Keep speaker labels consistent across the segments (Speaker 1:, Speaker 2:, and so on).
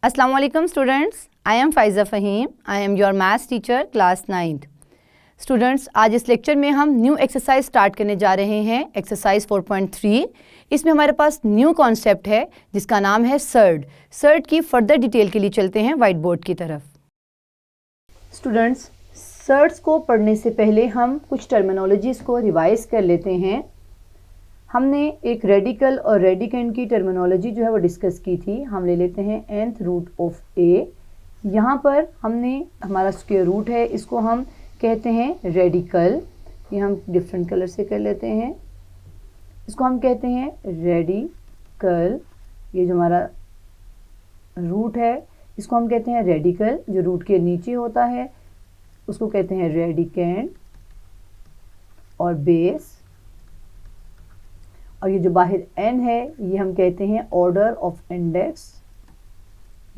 Speaker 1: Assalamu alaikum students, I am Faiza Fahim. I am your maths teacher class 9th. Students, आज इस lecture में हम new exercise start करने जा रहे हैं, एक्सरसाइज 4.3। इसमें हमारे पास न्यू कॉन्सेप्ट है जिसका नाम है सर्ड। सर्ड की फर्दर डिटेल के लिए चलते हैं वाइट बोर्ड की तरफ। स्टूडेंट्स, सर्ड्स को पढ़ने से पहले हम कुछ टर्मिनोलॉजीज़ को रिवाइज कर लेते हैं। हमने एक रेडिकल और रेडिकेंड की टर्मिनोलॉजी जो है वो डिस्कस की थी। हम ले लेते हैं nth रूट ऑफ a। यहाँ पर हमने हमारा स्क्वायर रूट है, इसको हम कहते हैं रेडिकल। ये हम डिफरेंट कलर से कर लेते हैं। इसको हम कहते हैं रेडिकल। ये जो हमारा रूट है इसको हम कहते हैं रेडिकल। जो रूट के नीचे होता है उसको कहते हैं रेडिकेंड और बेस। और ये जो बाहर n है ये हम कहते हैं ऑर्डर ऑफ इंडेक्स।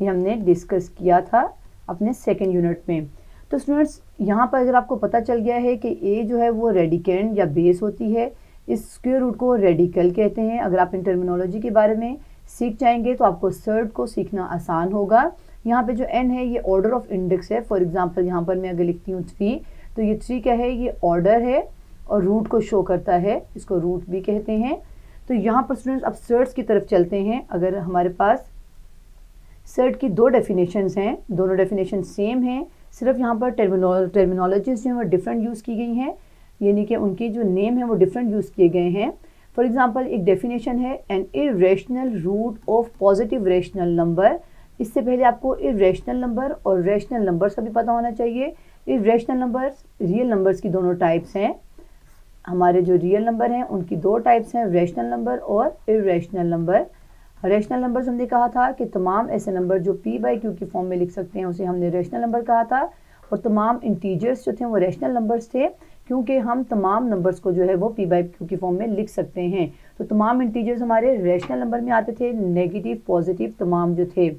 Speaker 1: ये हमने डिस्कस किया था अपने सेकेंड यूनिट में। तो स्टूडेंट्स, यहाँ पर अगर आपको पता चल गया है कि a जो है वो रेडिकेंड या बेस होती है, इस स्क्वायर रूट को रेडिकल कहते हैं। अगर आप इन टर्मिनोलॉजी के बारे में सीख जाएंगे तो आपको सर्ड को सीखना आसान होगा। यहाँ पे जो n है ये ऑर्डर ऑफ इंडेक्स है। फॉर एग्जांपल यहाँ पर मैं अगर लिखती हूँ 3, तो ये 3 क्या है, ये ऑर्डर है और रूट को शो करता है, इसको रूट भी कहते हैं। तो यहाँ पर स्टूडेंट्स अब सर्ड्स की तरफ चलते हैं। अगर हमारे पास सर्ड की दो डेफिनेशंस हैं, दोनों डेफिनेशन सेम हैं, सिर्फ यहाँ पर टर्मिनोलॉजीज जो है वो डिफरेंट यूज़ की गई हैं, यानी कि उनके जो नेम है वो डिफरेंट यूज़ किए गए हैं। फॉर एग्जांपल एक डेफिनेशन है an irrational root of positive rational number. इससे पहले आपको इरेशनल नंबर और रेशनल नंबर्स का भी पता होना चाहिए। इरेशनल नंबर्स रियल नंबर्स की दोनों टाइप्स हैं। हमारे जो रियल नंबर हैं उनकी दो टाइप्स हैं, रेशनल नंबर और इरेशनल नंबर। रेशनल नंबर्स हमने कहा था कि तमाम ऐसे नंबर जो p/q की फॉर्म में लिख सकते हैं उसे हमने रेशनल नंबर कहा था। और तमाम इंटीजर्स जो थे वो रेशनल नंबर्स थे, क्योंकि हम तमाम नंबर्स को जो है वो p/q की फॉर्म में लिख सकते हैं। तो तमाम इंटीजर्स हमारे रेशनल नंबर में आते थे, नेगेटिव पॉजिटिव तमाम जो थे।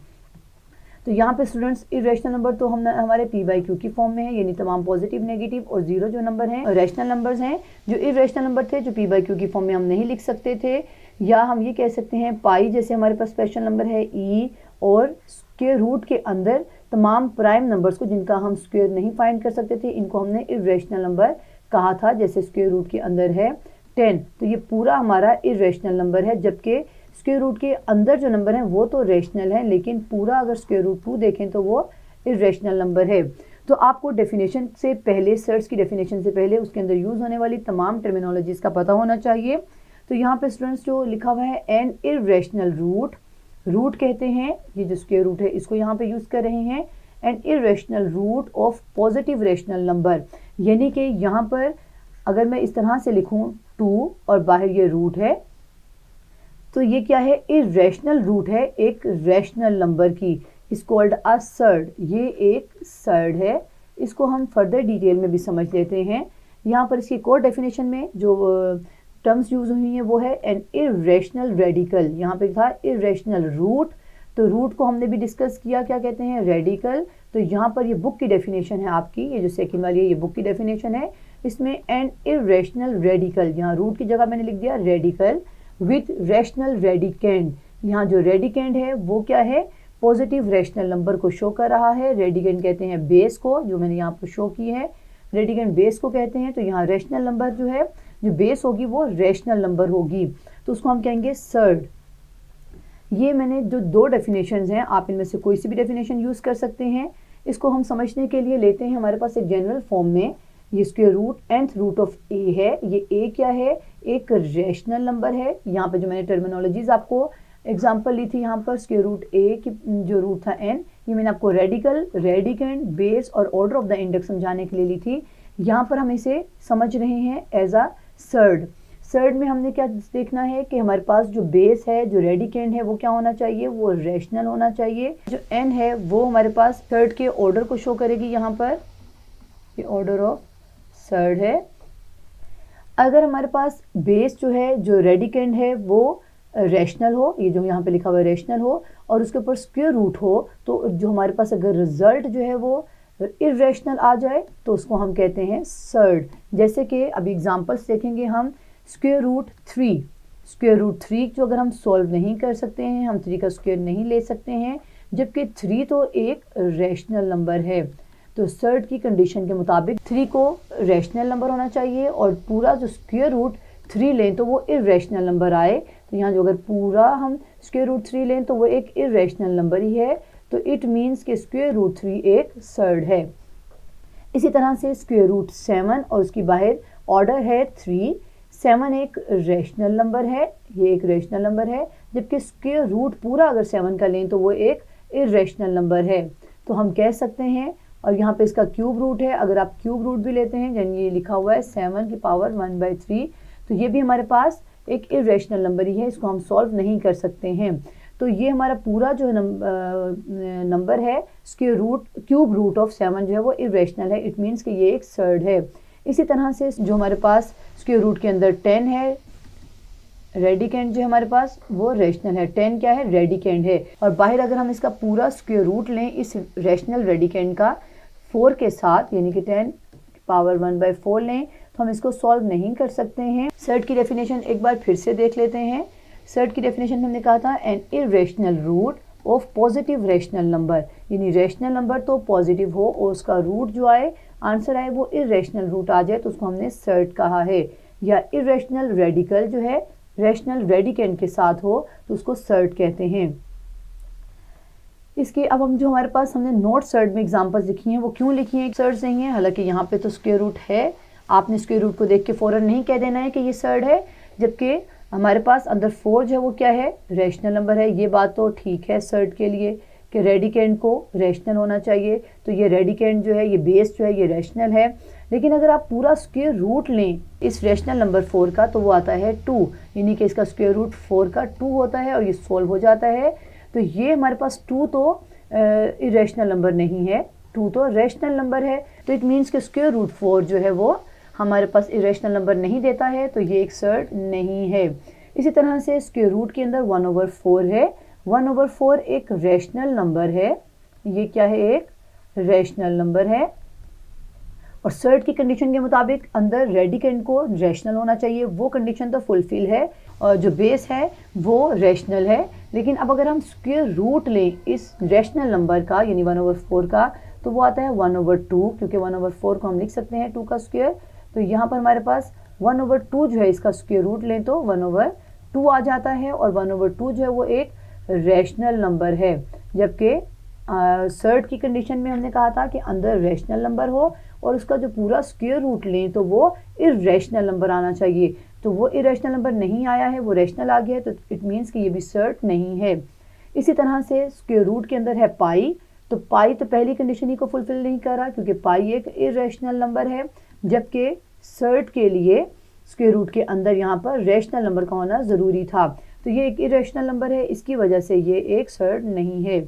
Speaker 1: तो यहाँ पे स्टूडेंट्स इरेशनल नंबर तो हम हमारे p/q की फॉर्म में है, यानी तमाम पॉजिटिव, नेगेटिव और जीरो जो नंबर हैं रेशनल नंबर्स हैं। जो इरेशनल नंबर थे जो p/q की फॉर्म में हम नहीं लिख सकते थे, या हम ये कह सकते हैं पाई जैसे हमारे पास स्पेशल नंबर है e, और स्क्वायर रूट के अंदर तमाम प्राइम नंबर्स को जिनका हम स्क्वायर नहीं फाइंड कर सकते थे, इनको हमने इरेशनल नंबर कहा था। जैसे स्क्वायर रूट के अंदर है 10, तो ये पूरा हमारा इरेशनल नंबर है, जबकि स्क्वायर रूट के अंदर जो नंबर हैं वो तो रेशनल है, लेकिन पूरा अगर स्क्वायर रूट 2 देखें तो वो इरेशनल नंबर है। तो आपको डेफिनेशन से पहले, सर्ड्स की डेफिनेशन से पहले उसके अंदर यूज़ होने वाली तमाम टर्मिनोलॉजीज़ का पता होना चाहिए। तो यहाँ पे स्टूडेंट्स जो लिखा हुआ है एन इरेशनल रूट, रूट कहते हैं, ये जो स्क्वायर रूट है इसको यहाँ पे यूज़ कर रहे हैं। An irrational root of positive rational number, यानी कि यहाँ पर अगर मैं इस तरह से लिखूँ 2 और बाहर ये रूट है, तो ये क्या है, इरेशनल रूट है एक रेशनल नंबर की। इस कॉल्ड अ सर्ड, ये एक सर्ड है। इसको हम फर्दर डिटेल में भी समझ लेते हैं। यहाँ पर इसकी कोर डेफिनेशन में जो टर्म्स यूज हुई हैं वो है एन इरेशनल रेडिकल। यहाँ पे था इरेशनल रूट, तो रूट को हमने भी डिस्कस किया, क्या कहते हैं, रेडिकल। तो यहाँ पर ये बुक की डेफिनेशन है आपकी, ये जो सेकंड वाली है ये बुक की डेफिनेशन है। इसमें एन इरेशनल रेडिकल, यहाँ रूट की जगह मैंने लिख दिया रेडिकल विथ रेशनल रेडिकेंड। यहाँ जो रेडिकेंड है वो क्या है, पॉजिटिव रेशनल नंबर को शो कर रहा है। रेडिकेंड कहते हैं बेस को, जो मैंने यहाँ पर शो की है, रेडिकेंड बेस को कहते हैं। तो यहाँ रेशनल नंबर जो है, जो बेस होगी वो रेशनल नंबर होगी, तो उसको हम कहेंगे सर्ड। ये मैंने जो दो डेफिनेशंस हैं, आप इनमें से कोई सी भी डेफिनेशन यूज़ कर सकते हैं। इसको हम समझने के लिए लेते हैं हमारे पास एक जनरल फॉर्म में, ये square root nth root of a है। ये a क्या है, एक रेशनल नंबर है। यहाँ पे जो मैंने टर्मिनोलॉजीज आपको एग्जांपल ली थी, यहाँ पर स्क्वायर रूट a की जो रूट था n, ये मैंने आपको रेडिकल, रेडिकेंड, बेस और ऑर्डर ऑफ द इंडेक्स समझाने के लिए ली थी। यहाँ पर हम इसे समझ रहे हैं एज अ सर्ड। सर्ड में हमने क्या देखना है कि हमारे पास जो बेस है, जो रेडिकेंड है, वो क्या होना चाहिए, वो रेशनल होना चाहिए। जो n है वो हमारे पास सर्ड के ऑर्डर को शो करेगी। यहाँ पर ये ऑर्डर ऑफ सर्ड है। अगर हमारे पास बेस जो है, जो रेडिकेंड है, वो रेशनल हो, ये जो यहाँ पे लिखा हुआ है रेशनल हो, और उसके ऊपर स्क्वायर रूट हो, तो जो हमारे पास अगर रिजल्ट जो है वो इरेशनल आ जाए तो उसको हम कहते हैं सर्ड। जैसे कि अभी एग्जांपल्स देखेंगे हम, स्क्वायर रूट 3 जो अगर हम सॉल्व नहीं कर सकते हैं, हम 3 का स्क्वायर नहीं ले सकते हैं, जबकि 3 तो एक रैशनल नंबर है। तो सर्ड की कंडीशन के मुताबिक 3 को रैशनल नंबर होना चाहिए और पूरा जो स्क्वायर रूट 3 लें तो वो इरेशनल नंबर आए। तो यहाँ जो अगर पूरा हम स्क्वायर रूट 3 लें तो वो एक इरेशनल नंबर ही है। तो इट मीन्स कि स्क्वायर रूट 3 एक सर्ड है। इसी तरह से स्क्वायर रूट 7 और उसकी बाहर ऑर्डर है 3। 7 एक रैशनल नंबर है, ये एक रैशनल नंबर है, जबकि स्क्वायर रूट पूरा अगर 7 का लें तो वो एक इरेशनल नंबर है। तो हम कह सकते हैं, और यहाँ पे इसका क्यूब रूट है, अगर आप क्यूब रूट भी लेते हैं यानी ये लिखा हुआ है 7 की पावर 1/3, तो ये भी हमारे पास एक इरेशनल नंबर ही है, इसको हम सॉल्व नहीं कर सकते हैं। तो ये हमारा पूरा जो नंबर है square root cube root of 7 जो है वो इरेशनल है। इट मीन्स कि ये एक सर्ड है। इसी तरह से जो हमारे पास स्क्वायर रूट के अंदर 10 है, रेडिकेंड जो हमारे पास वो रेशनल है। 10 क्या है? रेडिकेंड है। और बाहर अगर हम इसका पूरा स्क्वायर रूट लें इस रेशनल रेडिकेंड का 4 के साथ, यानी कि 10 पावर 1/4 लें, तो हम इसको सॉल्व नहीं कर सकते हैं। सर्ड की डेफिनेशन एक बार फिर से देख लेते हैं। सर्ड की डेफिनेशन में हमने कहा था an irrational root of positive rational number, यानी रेशनल नंबर तो पॉजिटिव हो और उसका रूट जो आए, आंसर आए वो इरेशनल रूट आ जाए, तो उसको हमने सर्ड कहा है। या इरेशनल रेडिकल जो है रेशनल रेडिकेंड के साथ हो तो उसको सर्ड कहते हैं। इसके अब हम जो हमारे पास हमने नॉट सर्ड में एग्जांपल्स लिखी हैं वो क्यों लिखी हैं सर्ड नहीं है, हालांकि यहाँ पे तो स्क्वायर रूट है। आपने स्क्वायर रूट को देख के फौरन नहीं कह देना है कि ये सर्ड है, जबकि हमारे पास अंदर 4 जो है वो क्या है? रैशनल नंबर है। ये बात तो ठीक है सर्ड के लिए कि रेडिकेंड को रैशनल होना चाहिए, तो ये रेडिकेंड जो है, ये बेस जो है, ये रैशनल है। लेकिन अगर आप पूरा स्क्वायर रूट लें इस रैशनल नंबर 4 का तो वो आता है 2, यानी कि इसका स्क्वायर रूट 4 का 2 होता है और ये सोल्व हो जाता है। तो ये हमारे पास 2 तो इरेशनल नंबर नहीं है, 2 तो रैशनल नंबर है। तो इट मीन्स कि स्क्वायर रूट 4 जो है वो हमारे पास इरेशनल नंबर नहीं देता है, तो ये एक सर्ड नहीं है। इसी तरह से स्क्वायर रूट के अंदर 1/4 है। 1/4 एक रैशनल नंबर है, ये क्या है? एक रैशनल नंबर है। और सर्ड की कंडीशन के मुताबिक अंदर रेडिकेंड को रैशनल होना चाहिए, वो कंडीशन तो फुलफिल है और जो बेस है वो रैशनल है। लेकिन अब अगर हम स्क्वायर रूट लें इस रैशनल नंबर का यानी 1/4 का, तो वो आता है 1/2, क्योंकि 1/4 को हम लिख सकते हैं 2 का स्क्वायर। तो यहाँ पर हमारे पास 1/2 जो है इसका स्क्वायर रूट लें तो 1/2 आ जाता है, और 1/2 जो है वो एक रैशनल नंबर है। जबकि सर्ड की कंडीशन में हमने कहा था कि अंदर रैशनल नंबर हो और उसका जो पूरा स्क्वायर रूट लें तो वो इरेशनल नंबर आना चाहिए। तो वो इरेशनल नंबर नहीं आया है, वो रैशनल आ गया है, तो इट मीन्स कि ये भी सर्ड नहीं है। इसी तरह से स्क्वायर रूट के अंदर है पाई, तो पाई तो पहली कंडीशन ही को फुलफिल नहीं कर रहा क्योंकि पाई एक इरेशनल नंबर है, जबकि सर्ड के लिए स्क्वायर रूट के अंदर यहाँ पर रैशनल नंबर का होना ज़रूरी था। तो ये एक इरेशनल नंबर है, इसकी वजह से ये एक सर्ड नहीं है।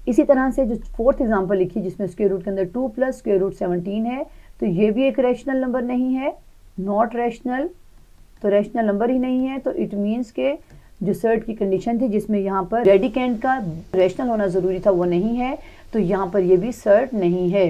Speaker 1: इसी तरह से जो फोर्थ एग्जांपल लिखी जिसमें स्क्वायर रूट के अंदर 2 + स्क्वायर रूट 17 है, तो ये भी एक रैशनल नंबर नहीं है, नॉट रैशनल, तो रैशनल नंबर ही नहीं है। तो इट मीन्स के जो सर्ड की कंडीशन थी जिसमें यहाँ पर रेडिकेंड का रैशनल होना ज़रूरी था वो नहीं है, तो यहाँ पर ये भी सर्ड नहीं है।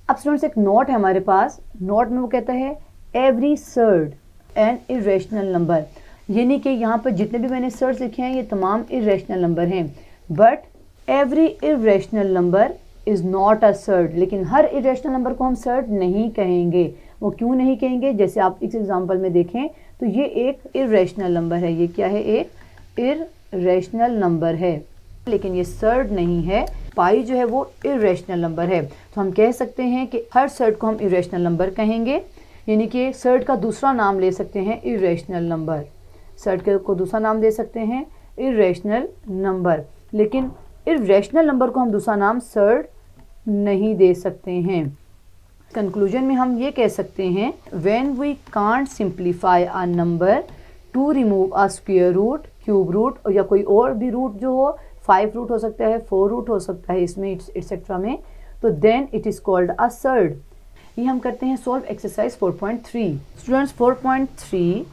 Speaker 1: अब स्टूडेंट्स एक नोट है हमारे पास, नोट में वो कहता है every surd an irrational number, यानी कि यहाँ पर जितने भी मैंने सर्ड्स लिखे हैं ये तमाम इरेशनल नंबर हैं। But every irrational number is not a surd, लेकिन हर इरेशनल नंबर को हम सर्ड नहीं कहेंगे। वो क्यों नहीं कहेंगे? जैसे आप इस एग्जांपल में देखें तो ये एक इरेशनल नंबर है, ये क्या है? एक इरेशनल नंबर है, लेकिन ये सर्ड नहीं है। पाई जो है वो इरेशनल नंबर है, तो हम कह सकते हैं कि हर सर्ड को हम इरेशनल नंबर कहेंगे, यानी कि सर्ड का दूसरा नाम ले सकते हैं इरेशनल नंबर। सर्ड को दूसरा नाम दे सकते हैं इरेशनल नंबर, लेकिन इरेशनल नंबर को हम दूसरा नाम सर्ड नहीं दे सकते हैं। कंक्लूजन में हम ये कह सकते हैं when we can't simplify a number to remove a square root, cube root या कोई और भी रूट जो हो, 5 रूट हो सकता है, 4 रूट हो सकता है इसमें एटसेट्रा में, तो then it is called a surd. ये हम करते हैं सॉल्व एक्सरसाइज 4.3। स्टूडेंट्स 4.3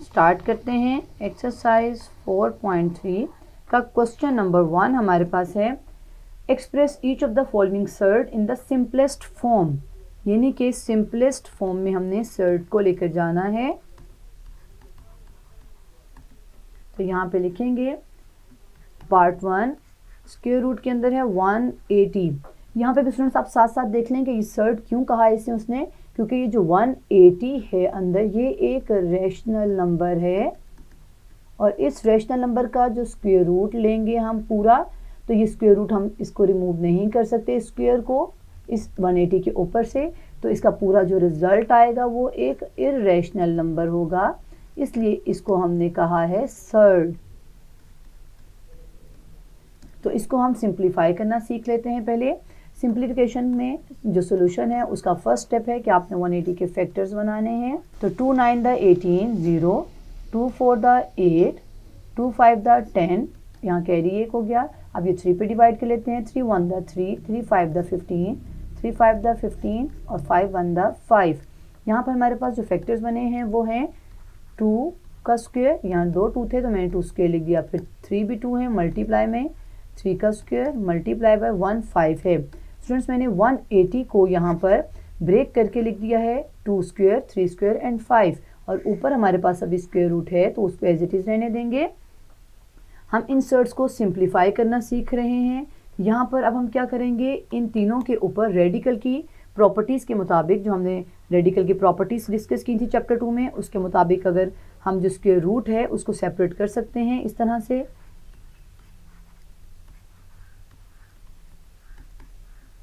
Speaker 1: स्टार्ट करते हैं। एक्सरसाइज 4.3 का क्वेश्चन नंबर 1 हमारे पास है express each of the following surd in the simplest form, यानी कि सिंपलेस्ट फॉर्म में हमने सर्ड को लेकर जाना है। तो यहाँ पे लिखेंगे पार्ट 1 स्क्वायर रूट के अंदर है 180। यहाँ पे भी स्टूडेंट्स आप साथ साथ देख लें कि ये सर्ड क्यों कहा है इसे उसने, क्योंकि ये जो 180 है अंदर ये एक रेशनल नंबर है और इस रेशनल नंबर का जो स्क्वायर रूट लेंगे हम पूरा, तो ये स्क्वायर रूट हम इसको रिमूव नहीं कर सकते स्क्वायर को इस 180 के ऊपर से, तो इसका पूरा जो रिजल्ट आएगा वो एक इर्रेशनल नंबर होगा, इसलिए इसको हमने कहा है सर्ड। तो इसको हम सिंप्लीफाई करना सीख लेते हैं। पहले सिंप्लीफिकेशन में जो सोल्यूशन है उसका फर्स्ट स्टेप है कि आपने 180 के फैक्टर्स बनाने हैं। तो 2 9 द 18 0, 2 4 द 8, 2 5 द 10, यहाँ कैरी 1 हो गया। अब ये 3 पे डिवाइड कर लेते हैं। 3 1 द 3, 3 5 द 15, 3 5 द 15 और 5 1 द 5। यहाँ पर हमारे पास जो फैक्टर्स बने हैं वो हैं 2 का स्क्वायर, यहाँ 2 2 थे तो मैंने 2 स्क्वायर लिख दिया, फिर 3 भी 2 है, मल्टीप्लाई में 3 का स्क्वायर मल्टीप्लाई बाय 1 5 है। स्टूडेंट्स मैंने 180 को यहाँ पर ब्रेक करके लिख दिया है 2 स्क्वायर 3 स्क्वायर एंड 5, और ऊपर हमारे पास अभी स्क्वायर रूट है तो उसको एज इट इज़ रहने देंगे। हम इंसर्ट्स को सिंप्लीफाई करना सीख रहे हैं। यहाँ पर अब हम क्या करेंगे, इन तीनों के ऊपर रेडिकल की प्रॉपर्टीज़ के मुताबिक, जो हमने रेडिकल की प्रॉपर्टीज़ डिस्कस की थी चैप्टर 2 में, उसके मुताबिक अगर हम जो स्क्वायर रूट है उसको सेपरेट कर सकते हैं इस तरह से।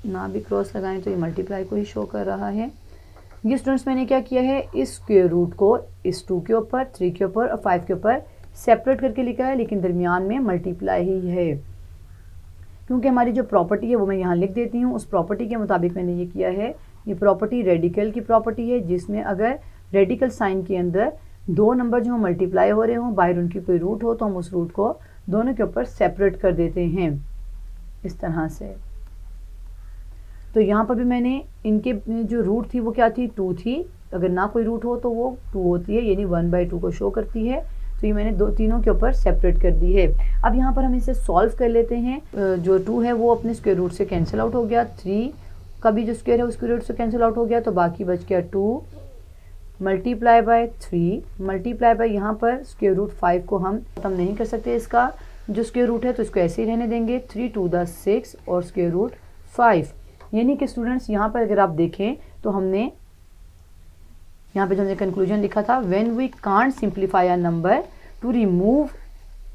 Speaker 1: ना भी क्रॉस लगाएं तो ये मल्टीप्लाई को ही शो कर रहा है। ये स्टूडेंट्स मैंने क्या किया है, इस स्क्वायर रूट को इस 2 के ऊपर 3 के ऊपर और 5 के ऊपर सेपरेट करके लिखा है, लेकिन दरमियान में मल्टीप्लाई ही है, क्योंकि हमारी जो प्रॉपर्टी है वो मैं यहाँ लिख देती हूँ। उस प्रॉपर्टी के मुताबिक मैंने ये किया है। ये प्रॉपर्टी रेडिकल की प्रॉपर्टी है, जिसमें अगर रेडिकल साइन के अंदर 2 नंबर जो मल्टीप्लाई हो रहे हों, बाहर उनकी कोई रूट हो, तो हम उस रूट को दोनों के ऊपर सेपरेट कर देते हैं इस तरह से। तो यहाँ पर भी मैंने इनके जो रूट थी वो क्या थी, 2 थी। अगर ना कोई रूट हो तो वो 2 होती है, यानी 1/2 को शो करती है। तो ये मैंने तीनों के ऊपर सेपरेट कर दी है। अब यहाँ पर हम इसे सॉल्व कर लेते हैं। जो 2 है वो अपने स्क्वायर रूट से कैंसिल आउट हो गया, 3 का भी जो स्क्वायर है वो स्क्वायर रूट से कैंसिल आउट हो गया, तो बाकी बच गया 2 मल्टीप्लाई बाय 3 मल्टीप्लाई बाय, यहाँ पर स्क्वायर रूट 5 को हम खत्म नहीं कर सकते इसका जो स्क्वायर रूट है, तो इसको ऐसे ही रहने देंगे। 3 2 द 6 और स्क्वायर रूट 5, यानी कि स्टूडेंट्स यहाँ पर अगर आप देखें तो हमने यहाँ पे जो हमने कंक्लूजन लिखा था, when we can't simplify a number to remove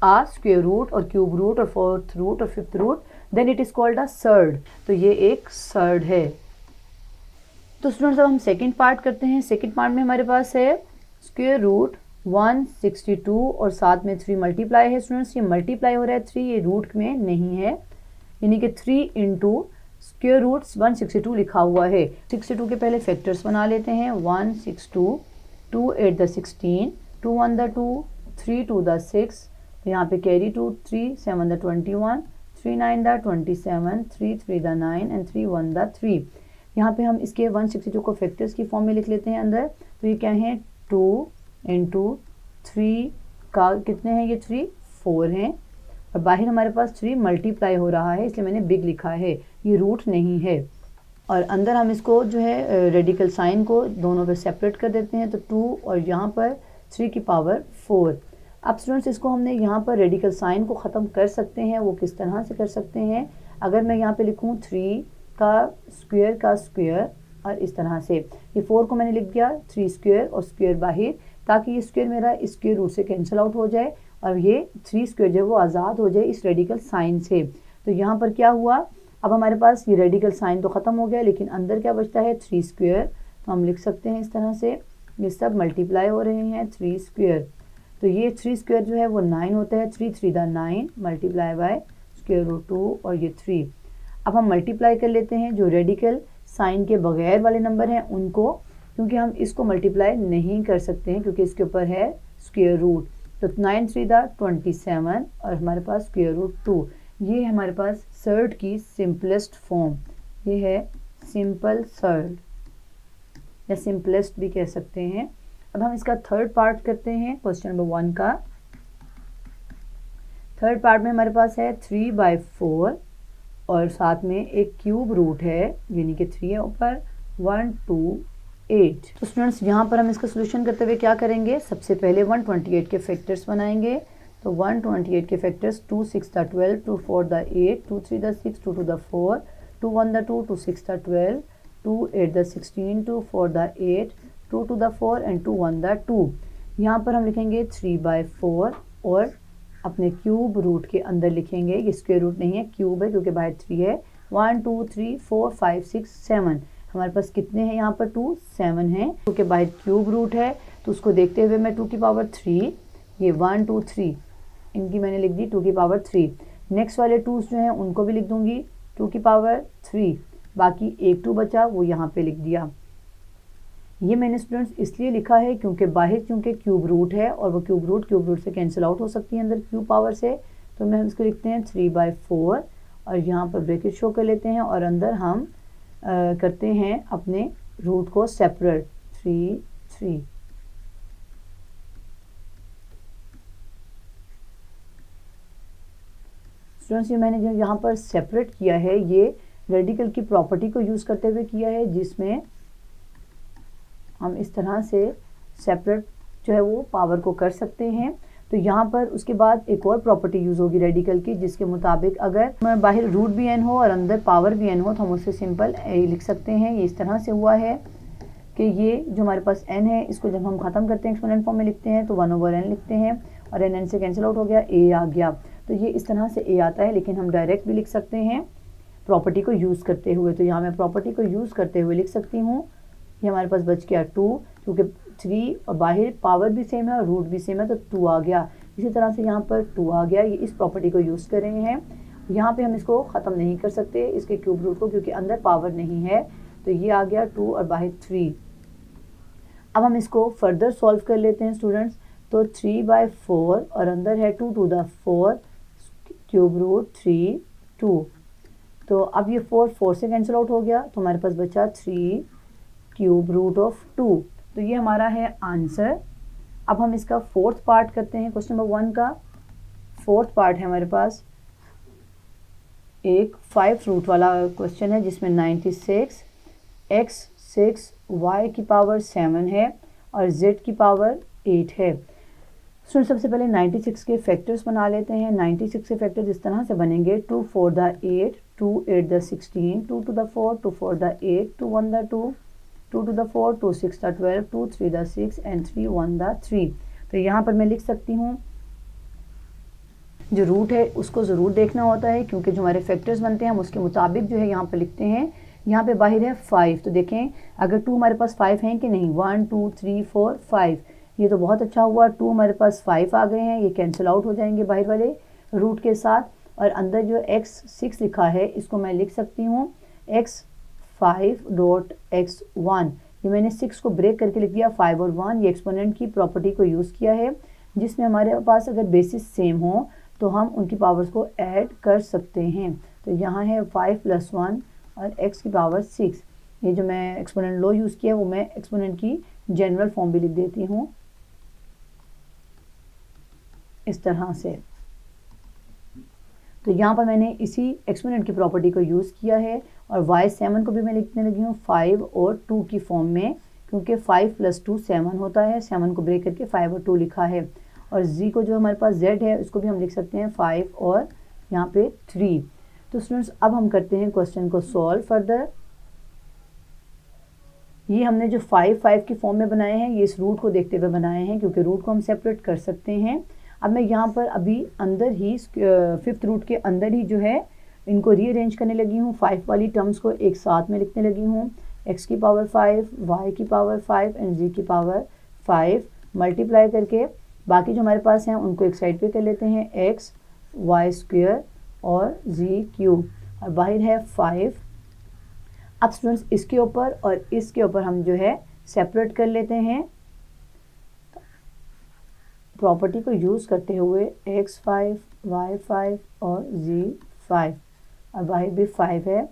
Speaker 1: a square root और क्यूब रूट और 4th रूट और 5th root, then it is called a surd. तो ये एक सर्ड है। तो स्टूडेंट्स अब हम सेकंड पार्ट करते हैं। सेकंड पार्ट में हमारे पास है स्क्वायर रूट 162 और साथ में 3 मल्टीप्लाई है। स्टूडेंट्स ये मल्टीप्लाई हो रहा है 3, ये रूट में नहीं है, यानी कि 3 इंटू स्क्वायर रूट 162 लिखा हुआ है। 62 के पहले फैक्टर्स बना लेते हैं। 162, 2 8 द 16, 2 1 द 2, 3 2 द 6, यहाँ पे carry 2, 3 7 the 21, 3 9 the 27, 3 3 the 9 and 3 1 the 3। यहाँ पे हम इसके 162 को फैक्टर्स की फॉर्म में लिख लेते हैं अंदर। तो ये क्या है, 2 इंटू 3 का कितने हैं, ये 3 4 हैं, और बाहर हमारे पास 3 मल्टीप्लाई हो रहा है, इसलिए मैंने बिग लिखा है, ये रूट नहीं है। और अंदर हम इसको जो है रेडिकल साइन को दोनों पे सेपरेट कर देते हैं, तो 2 और यहाँ पर 3 की पावर 4। अब स्टूडेंट्स इसको हमने यहाँ पर रेडिकल साइन को ख़त्म कर सकते हैं। वो किस तरह से कर सकते हैं, अगर मैं यहाँ पे लिखूँ 3 का स्क्वायर और इस तरह से, ये 4 को मैंने लिख दिया 3 स्क्वायर और स्क्वायर बाहर, ताकि ये स्क्वायर मेरा स्क्वायर रूट से कैंसिल आउट हो जाए और ये 3 स्क्वायर जो है वो आज़ाद हो जाए इस रेडिकल साइन से। तो यहाँ पर क्या हुआ, अब हमारे पास ये रेडिकल साइन तो ख़त्म हो गया, लेकिन अंदर क्या बचता है, 3 स्क्वायर। तो हम लिख सकते हैं इस तरह से, ये सब मल्टीप्लाई हो रहे हैं 3 स्क्वायर। तो ये 3 स्क्वायर जो है वो 9 होता है, 3 3 the 9 multiply by square root 2 और ये 3। अब हम मल्टीप्लाई कर लेते हैं जो रेडिकल साइन के बगैर वाले नंबर हैं उनको, क्योंकि हम इसको मल्टीप्लाई नहीं कर सकते हैं क्योंकि इसके ऊपर है स्क्वायर रूट। तो 9 3 द 27 और हमारे पास स्क्वायर रूट 2। ये है हमारे पास सर्ड की सिंपलेस्ट फॉर्म, ये है सिंपल सर्ड या सिंपलेस्ट भी कह सकते हैं। अब हम इसका थर्ड पार्ट करते हैं क्वेश्चन नंबर 1 का। थर्ड पार्ट में हमारे पास है 3/4 और साथ में एक क्यूब रूट है, यानी कि 3 है ऊपर, 1 2 8। तो स्टूडेंट्स यहाँ पर हम इसका सोल्यूशन करते हुए क्या करेंगे, सबसे पहले 128 के फैक्टर्स बनाएंगे। तो 128 के factors 2 6 the 12, 2 4 the 8, 2 3 the 6, 2 2 the 4, 2 1 the 2, 2 6 the 12, 2 8 the 16, 2 4 the 8, 2 2 the 4 and 2 1 the 2। यहाँ पर हम लिखेंगे 3/4 और अपने क्यूब रूट के अंदर लिखेंगे, ये स्क्वायर रूट नहीं है, क्यूब है क्योंकि बाहर 3 है। 1 2 3 4 5 6 7 हमारे पास कितने हैं यहाँ पर 2 7 हैं क्योंकि बाहर क्यूब रूट है, तो उसको देखते हुए मैं 2 की पावर 3, ये 1 2 3 इनकी मैंने लिख दी 2 की पावर 3। नेक्स्ट वाले 2 जो हैं उनको भी लिख दूंगी 2 की पावर 3, बाकी एक 2 बचा वो यहाँ पे लिख दिया। ये मैंने स्टूडेंट्स इसलिए लिखा है क्योंकि बाहर क्योंकि क्यूब रूट है और वो क्यूब रूट से कैंसिल आउट हो सकती है अंदर क्यूब पावर से, तो मैं इसको लिखते हैं 3/4 और यहाँ पर ब्रैकेट शो कर लेते हैं और अंदर हम करते हैं अपने रूट को सेपरेट 3 3। स्टूडेंट्स ये मैंने जो यहाँ पर सेपरेट किया है ये रेडिकल की प्रॉपर्टी को यूज़ करते हुए किया है, जिसमें हम इस तरह से सेपरेट जो है वो पावर को कर सकते हैं। तो यहाँ पर उसके बाद एक और प्रॉपर्टी यूज़ होगी रेडिकल की, जिसके मुताबिक अगर बाहर रूट भी n हो और अंदर पावर भी n हो तो हम उससे सिंपल लिख सकते हैं। ये इस तरह से हुआ है कि ये जो हमारे पास n है इसको जब हम ख़त्म करते हैं एक्सपोनेंट फॉर्म में लिखते हैं तो 1/n लिखते हैं और n से कैंसिल आउट हो गया, a आ गया। तो ये इस तरह से a आता है, लेकिन हम डायरेक्ट भी लिख सकते हैं प्रॉपर्टी को यूज़ करते हुए। तो यहाँ मैं प्रॉपर्टी को यूज़ करते हुए लिख सकती हूँ, ये हमारे पास बच गया 2 क्योंकि 3 और बाहर पावर भी सेम है और रूट भी सेम है तो 2 आ गया। इसी तरह से यहाँ पर 2 आ गया, ये इस प्रॉपर्टी को यूज़ कर रहे हैं। यहाँ पे हम इसको ख़त्म नहीं कर सकते इसके क्यूब रूट को क्योंकि अंदर पावर नहीं है, तो ये आ गया 2 और बाहर 3। अब हम इसको फर्दर सॉल्व कर लेते हैं स्टूडेंट्स। तो 3/4 और अंदर है 2 to the 4 क्यूब रूट 3 2। तो अब ये 4 से कैंसिल आउट हो गया तो हमारे पास बचा 3 क्यूब रूट ऑफ 2। तो ये हमारा है आंसर। अब हम इसका फोर्थ पार्ट करते हैं। क्वेश्चन नंबर 1 का फोर्थ पार्ट है हमारे पास एक 5 रूट वाला क्वेश्चन है जिसमें 96 x 6 y की पावर 7 है और z की पावर 8 है। सो सबसे पहले 96 के फैक्टर्स बना लेते हैं। 96 के फैक्टर्स इस तरह से बनेंगे 2 4 the 8, 2 8 the 16, 2 to the 4, 2 4 the 8, 2 1 the 2, 2 to the 4, 2 6 the 12, 2 3 the 6 and 3 1 the 3। तो यहाँ पर मैं लिख सकती हूँ, जो रूट है उसको ज़रूर देखना होता है क्योंकि जो हमारे फैक्टर्स बनते हैं हम उसके मुताबिक जो है यहाँ पर लिखते हैं। यहाँ पे बाहर है 5, तो देखें अगर 2 हमारे पास 5 हैं कि नहीं, 1 2 3 4 5, ये तो बहुत अच्छा हुआ। 2 हमारे पास 5 आ गए हैं, ये कैंसिल आउट हो जाएंगे बाहर वाले रूट के साथ। और अंदर जो x 6 लिखा है इसको मैं लिख सकती हूँ x5.x1। ये मैंने 6 को ब्रेक करके लिख दिया 5 और 1। ये एक्सपोनेंट की प्रॉपर्टी को यूज़ किया है जिसमें हमारे पास अगर बेसिस सेम हो तो हम उनकी पावर्स को ऐड कर सकते हैं। तो यहाँ है 5 + 1 और x की पावर 6। ये जो मैं एक्सपोनेंट लो यूज़ किया है वो मैं एक्सपोनेंट की जनरल फॉर्म भी लिख देती हूँ इस तरह से। तो यहाँ पर मैंने इसी एक्सपोनेंट की प्रॉपर्टी को यूज़ किया है और y7 को भी मैं लिखने लगी हूँ 5 और 2 की फॉर्म में, क्योंकि 5 + 2 7 होता है। 7 को ब्रेक करके 5 और 2 लिखा है। और z को जो हमारे पास z है उसको भी हम लिख सकते हैं 5 और यहाँ पे 3। तो स्टूडेंट्स अब हम करते हैं क्वेश्चन को सॉल्व फर्दर। ये हमने जो 5 5 की फॉर्म में बनाए हैं ये इस रूट को देखते हुए बनाए हैं क्योंकि रूट को हम सेपरेट कर सकते हैं। अब मैं यहाँ पर अभी अंदर ही 5th रूट के अंदर ही जो है इनको रीअरेंज करने लगी हूँ। 5 वाली टर्म्स को एक साथ में लिखने लगी हूँ। x की पावर 5, y की पावर 5 एंड z की पावर 5 मल्टीप्लाई करके बाकी जो हमारे पास हैं उनको एक साइड पे कर लेते हैं, x y² और z³ और बाहर है 5। अब स्टूडेंट्स इसके ऊपर और इसके ऊपर हम जो है सेपरेट कर लेते हैं प्रॉपर्टी को यूज़ करते हुए x5 y5 और z5 और बाहर भी 5 है,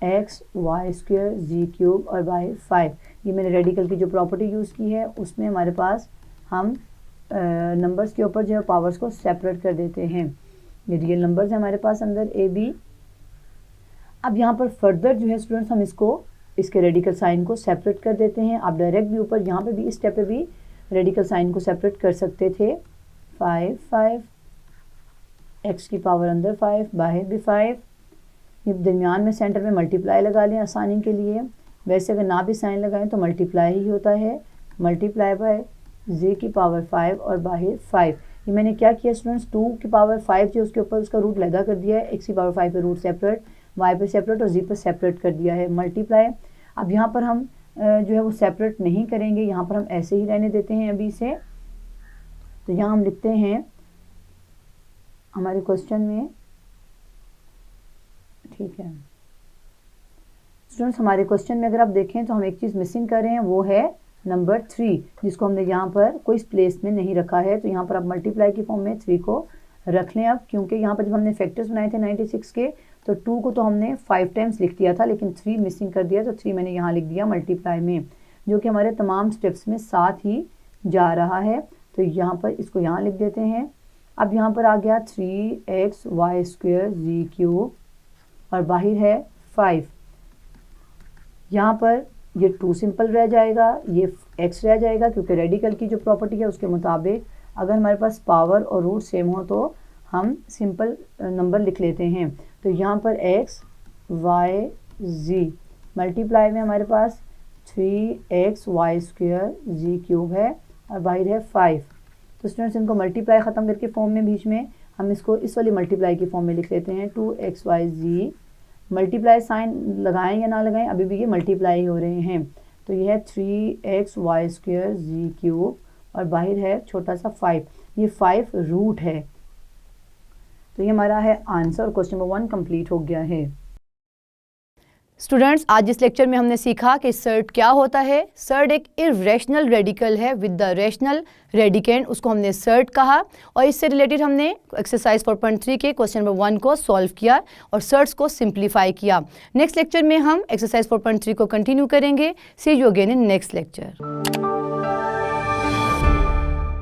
Speaker 1: x y² z³ और बाहर 5। ये मैंने रेडिकल की जो प्रॉपर्टी यूज़ की है उसमें हमारे पास हम नंबर्स के ऊपर जो है पावर्स को सेपरेट कर देते हैं। ये रियल नंबर्स है हमारे पास अंदर a b। अब यहाँ पर फर्दर जो है स्टूडेंट्स हम इसके रेडिकल साइन को सेपरेट कर देते हैं। आप डायरेक्ट भी ऊपर यहाँ पे भी इस स्टेप पे भी रेडिकल साइन को सेपरेट कर सकते थे। 5 5, x की पावर अंदर 5, बाहर भी 5। ये दरमियान में सेंटर में मल्टीप्लाई लगा लें आसानी के लिए, वैसे अगर ना भी साइन लगाएं तो मल्टीप्लाई ही होता है, मल्टीप्लाई बाय z की पावर 5 और बाहर 5। ये मैंने क्या किया स्टूडेंट्स, 2 की पावर 5 जो उसके ऊपर उसका रूट लैदा कर दिया है, x की पावर 5 पे रूट सेपरेट, y पे सेपरेट और z पे सेपरेट कर दिया है, मल्टीप्लाई। अब यहाँ पर हम जो है वो सेपरेट नहीं करेंगे, यहाँ पर हम ऐसे ही रहने देते हैं अभी से। तो यहाँ हम लिखते हैं हमारे क्वेश्चन में, ठीक है स्टूडेंट्स, हमारे क्वेश्चन में अगर आप देखें तो हम एक चीज़ मिसिंग कर रहे हैं, वो है नंबर 3, जिसको हमने यहाँ पर कोई प्लेस में नहीं रखा है। तो यहाँ पर आप मल्टीप्लाई की फॉर्म में 3 को रख लें अब, क्योंकि यहाँ पर जब हमने फैक्टर्स बनाए थे 96 के तो 2 को तो हमने 5 टाइम्स लिख दिया था, लेकिन 3 मिसिंग कर दिया, तो 3 मैंने यहाँ लिख दिया मल्टीप्लाई में, जो कि हमारे तमाम स्टेप्स में साथ ही जा रहा है। तो यहाँ पर इसको यहाँ लिख देते हैं। अब यहाँ पर आ गया 3xy² z³ और बाहर है 5। यहाँ पर ये 2 सिंपल रह जाएगा, ये x रह जाएगा, क्योंकि रेडिकल की जो प्रॉपर्टी है उसके मुताबिक अगर हमारे पास पावर और रूट सेम हो तो हम सिंपल नंबर लिख लेते हैं। तो यहाँ पर x y z मल्टीप्लाई में हमारे पास 3xy² z³ है और बाहर है 5। तो स्टूडेंट्स इनको मल्टीप्लाई ख़त्म करके फॉर्म में बीच में हम इसको इस वाली मल्टीप्लाई की फॉर्म में लिख लेते हैं, 2xyz। मल्टीप्लाई साइन लगाएं या ना लगाएं, अभी भी ये मल्टीप्लाई हो रहे हैं। तो ये है 3xy² z³ और बाहर है छोटा सा 5, ये 5 रूट है। तो ये हमारा है आंसर, क्वेश्चन नंबर 1 कंप्लीट हो गया है। स्टूडेंट्स, आज इस लेक्चर में हमने सीखा कि सर्ट क्या होता है। सर्ट एक इर्रेशनल रेडिकल है विद द रेशनल रेडिकेंड, उसको हमने सर्ट कहा, और इससे रिलेटेड हमने एक्सरसाइज 4.3 के क्वेश्चन नंबर 1 को सॉल्व किया और सर्ट्स को सिंप्लीफाई किया। नेक्स्ट लेक्चर में हम एक्सरसाइज 4.3 को कंटिन्यू करेंगे। See you again in next lecture.